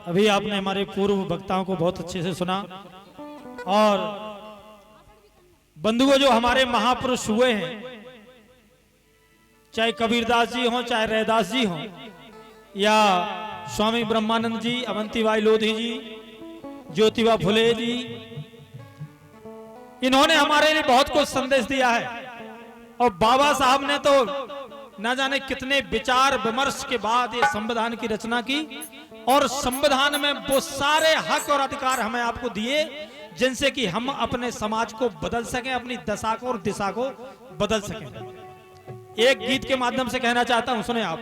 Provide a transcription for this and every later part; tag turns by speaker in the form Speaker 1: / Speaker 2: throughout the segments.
Speaker 1: अभी आपने हमारे पूर्व वक्ताओं को बहुत अच्छे से सुना और बंधुओं जो हमारे महापुरुष हुए हैं, चाहे कबीरदास जी हों, चाहे रैदास जी हों, या स्वामी ब्रह्मानंद जी, अवंतीबाई लोधी जी, ज्योतिबा फुले जी, इन्होंने हमारे लिए बहुत कुछ संदेश दिया है। और बाबा साहब ने तो न जाने कितने विचार विमर्श के बाद ये संविधान की रचना की और संविधान में वो सारे हक और अधिकार हमें आपको दिए जिनसे कि हम अपने समाज को बदल सकें, अपनी दशा को और दिशा को बदल सकें। एक गीत के माध्यम से कहना चाहता हूं, सुने आप।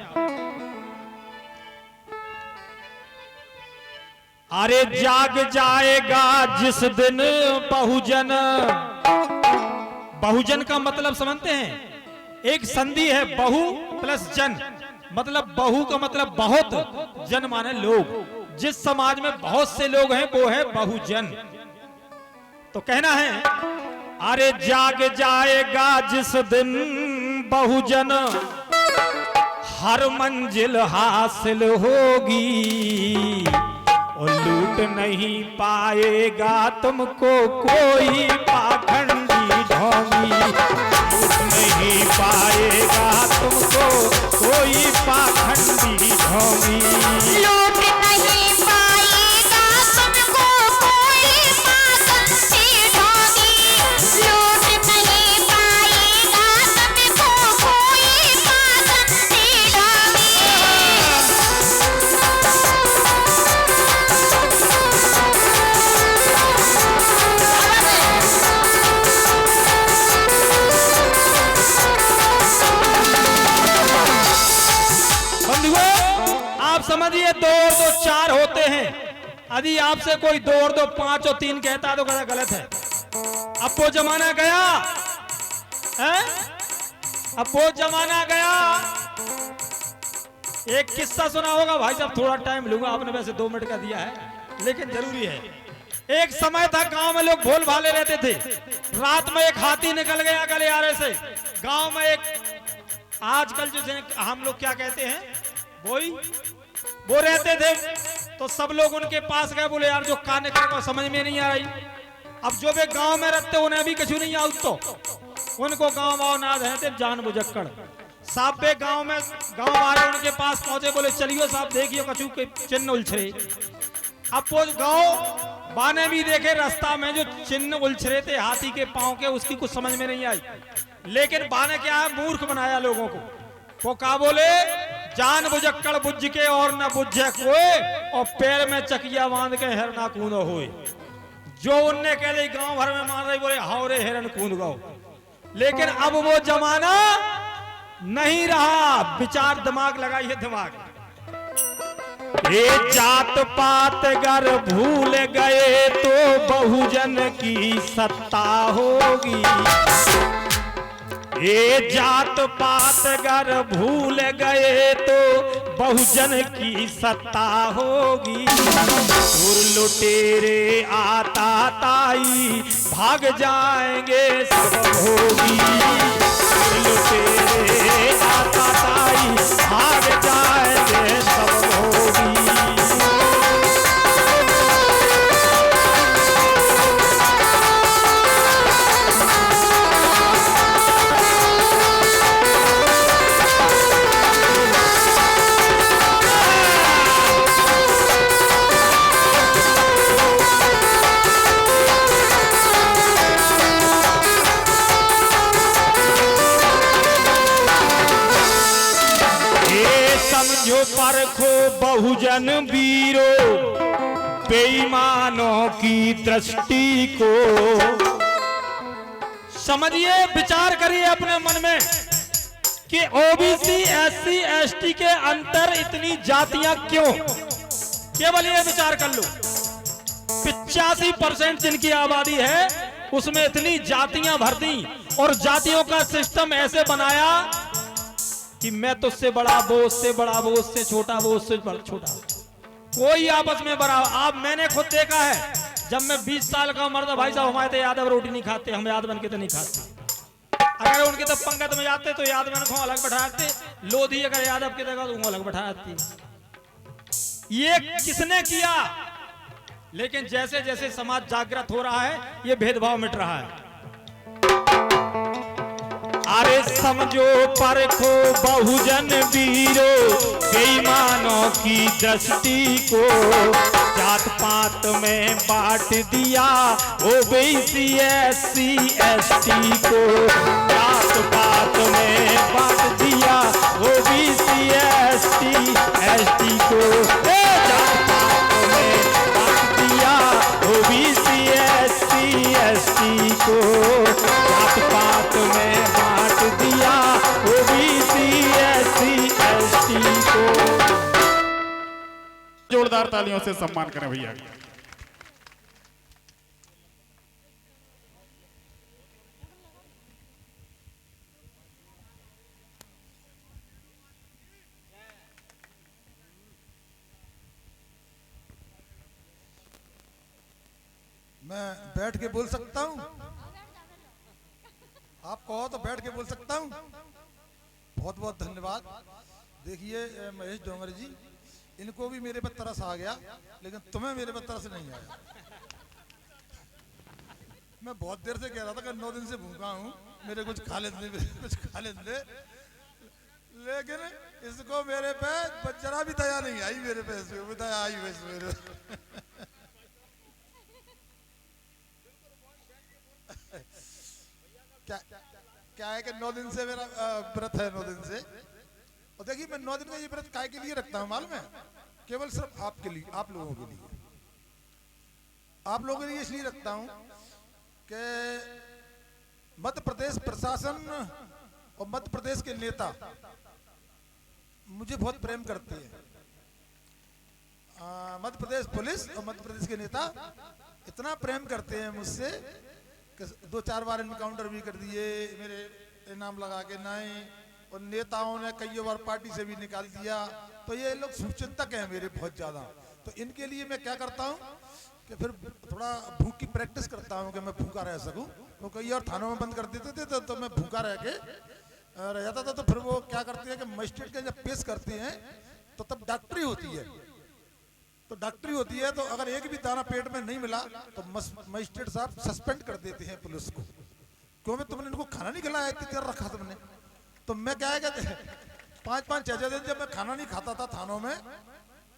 Speaker 1: अरे जाग जाएगा जिस दिन बहुजन, बहुजन का मतलब समझते हैं, एक संधि है बहु प्लस जन, मतलब बहु का मतलब बहुत, जन माने लोग। जिस समाज में बहुत से लोग हैं वो है बहुजन। तो कहना है, अरे जाग जाएगा जिस दिन बहुजन, हर मंजिल हासिल होगी और लूट नहीं पाएगा तुमको कोई पाखंडी ढोंगी, लूट नहीं पाएगा तुमको कोई पाखंडी ढोंगी,
Speaker 2: लूट नहीं पाएगा तुमको कोई पाखंडी ढोंगी, लूट नहीं पाएगा तुमको कोई पाखंडी ढोंगी।
Speaker 1: आप समझिए, दो और दो चार होते हैं। यदि आपसे कोई दो और दो पांच और तीन कहता है तो कहता गलत है। अब वो जमाना गया है? अब वो जमाना गया। एक किस्सा सुना होगा भाई साहब, थोड़ा टाइम लूंगा, आपने वैसे 2 मिनट का दिया है लेकिन जरूरी है। एक समय था गांव में लोग भोल भाले रहते थे। रात में एक हाथी निकल गया गलियारे से। गांव में एक आजकल जो हम लोग क्या कहते हैं, वो रहते थे। तो सब लोग उनके पास गए, बोले यार जो काने को समझ में नहीं आ रही। अब जो वे गांव में रहते उन्हें भी कुछ नहीं आउत, तो उनको गांव वाव ना रहते जान बुझक्कड़। साहब वे गांव वाले उनके पास पहुंचे, बोले चलियो साहब देखियो कछु के चिन्ह उलझे। अब वो गांव बाने भी देखे, रास्ता में जो चिन्ह उलझे थे हाथी के पांव के, उसकी कुछ समझ में नहीं आई। लेकिन बाने क्या है, मूर्ख बनाया लोगों को। वो क्या बोले, जान बुझक्कड़ बुझ के और न बुझे कोई, और पैर में चकिया बांध के हिरना कूद होए। जो उनने कह दी गांव भर में मान रही, बोले हावरे हिरन कूद गो। लेकिन अब वो जमाना नहीं रहा। विचार दिमाग लगाइए, दिमाग। ये जात पात गर भूल गए तो बहुजन की सत्ता होगी। ये जात पात गर भूल गए तो बहुजन की सत्ता होगी। सुर लुटेरे आता ताई भाग जाएंगे सब भोगी। सुर लुटेरे आता ताई भाग जाएंगे सब भोगी। समझो परखो बहुजन वीरो बेईमानों की दृष्टि को। समझिए, विचार करिए अपने मन में कि ओबीसी एससी एसटी के अंतर इतनी जातियां क्यों। केवल ये विचार कर लो, 85% जिनकी आबादी है उसमें इतनी जातियां भर दी और जातियों का सिस्टम ऐसे बनाया कि मैं तो उससे बड़ा, वो उससे बड़ा, वो उससे छोटा, वो उससे छोटा, कोई आपस में बड़ा। आप मैंने खुद देखा है, जब मैं 20 साल का उम्र था भाई साहब, हमारे तो यादव रोटी नहीं खाते, हम यादवन के तो नहीं खाते। अगर उनके तो पंगत में जाते तो यादवन को अलग बैठाते, लोधी अगर यादव के जगह तो अलग बैठाती। ये किसने किया? लेकिन जैसे जैसे समाज जागृत हो रहा है ये भेदभाव मिट रहा है। अरे समझो परखो बहुजन वीरो बेईमानों की दृष्टि को, जात पात में बांट दिया ओबीसी SC ST को, जात पात में बांट दिया ओबीसी SC ST को, जात पात में बांट दिया ओबीसी SC ST को, जात पात में बांट दिया ओबीसी SC ST को।
Speaker 3: जोरदार तालियों से सम्मान करें भैया।
Speaker 4: मैं बैठ के बोल सकता हूँ? आप कहो तो बैठ के बोल सकता हूँ। बहुत बहुत धन्यवाद। देखिए महेश डोंगर जी, इनको भी मेरे पर तरस आ गया, लेकिन तुम्हें मेरे पर तरस नहीं आया। मैं बहुत देर से कह रहा था कि 9 दिन से भूखा हूँ, मेरे कुछ खा लेते, मेरे कुछ खा लेते, लेकिन इसको मेरे पे जरा भी दया नहीं आई, मेरे पे दया आई वैसे मेरे। क्या है कि 9 दिन से मेरा व्रत है, 9 दिन से। और देखिए मैं 9 दिन का ये व्रत काय के लिए रखता हूँ मालूम है? केवल सिर्फ आपके लिए, आप लोगों के लिए, आप लोगों के लिए इसलिए रखता हूँ कि मध्य प्रदेश प्रशासन और मध्य प्रदेश के नेता मुझे बहुत प्रेम करते हैं। मध्य प्रदेश पुलिस और मध्य प्रदेश के नेता इतना प्रेम करते हैं मुझसे कि 2-4 बार इनकाउंटर भी कर दिए, मेरे नाम लगा के नहीं, और नेताओं ने कई बार पार्टी से भी निकाल दिया। तो ये लोग शुभचिंतक हैं मेरे बहुत ज़्यादा। तो इनके लिए मैं क्या करता हूँ कि फिर थोड़ा भूख की प्रैक्टिस करता हूँ कि मैं भूखा रह सकूँ। तो कई और थानों में बंद कर देते थे तो मैं भूखा रह के रह जाता था। तो फिर वो क्या करते हैं कि मजिस्ट्रेट के जब पेश करते हैं तो तब डॉक्टरी होती है। तो डॉक्टरी होती है तो अगर एक भी दाना पेट में नहीं मिला तो मजिस्ट्रेट साहब सस्पेंड कर देते हैं पुलिस को। क्यों मैं तुमने इनको खाना नहीं खिलाया, इतनी देर रखा तुमने। तो मैं क्या है कहते 5-5 6 दिन जब मैं खाना नहीं खाता था थानों में,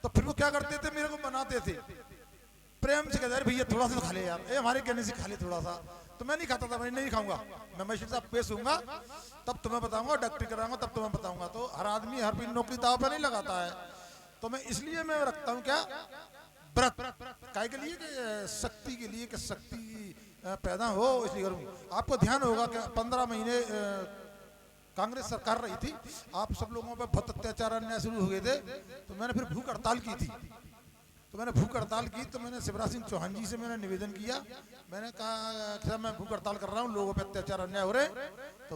Speaker 4: तो फिर वो क्या करते थे, मेरे को बनाते थे प्रेम से, कहते भैया थोड़ा सा तो खा ले यार, हमारे कहने से खा ले थोड़ा सा। तो मैं नहीं खाता था, मैं नहीं खाऊंगा, मैं मजिस्ट्रेट साहब पेश होऊंगा तब तुम्हें बताऊंगा, डॉक्टरी कराऊंगा तब तुम्हें बताऊंगा। तो हर आदमी हर भी नौकरी दाव पर नहीं लगाता है। तो मैं इसलिए मैं रखता हूँ क्या व्रत, काय के लिए कि शक्ति के लिए, कि शक्ति पैदा हो, इसलिए करूँ। आपको ध्यान होगा कि 15 महीने कांग्रेस सरकार रही थी, आप सब लोगों पर बहुत अत्याचार अन्याय शुरू हो गए थे। तो मैंने फिर भूख हड़ताल की थी। तो मैंने भूख हड़ताल की तो मैंने शिवराज सिंह चौहान जी से मैंने निवेदन किया। मैंने कहा कि मैं भूख हड़ताल कर रहा हूँ, लोगों पर अत्याचार अन्याय हो रहे। तो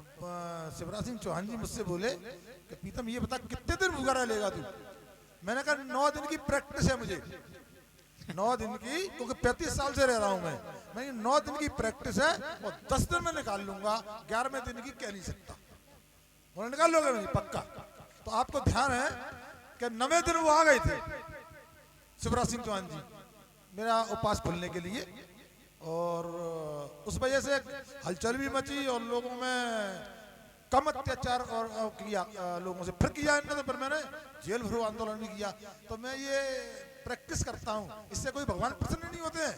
Speaker 4: शिवराज सिंह चौहान जी मुझसे बोले कि प्रीतम ये बता कितने दिन भूखा रह लेगा तू। मैंने कहा 9 दिन की प्रैक्टिस है मुझे, 9 दिन की, क्योंकि 35 साल से रह रहा हूं मैं 9 दिन की प्रैक्टिस है और 10 दिन में निकाल लूंगा, 11वें दिन की कह नहीं सकता। उन्होंने निकाल लोगे नहीं पक्का। तो आपको ध्यान है कि 9वें दिन वो आ गए थे शिवराज सिंह चौहान जी मेरा उपवास खोलने के लिए, और उस वजह से हलचल भी मची और लोगों में कम अत्याचार और किया लोगों से, फिर किया इन्होंने, तो फिर मैंने जेल भरो आंदोलन भी किया। तो मैं ये प्रैक्टिस करता हूँ, इससे कोई भगवान प्रसन्न नहीं होते हैं।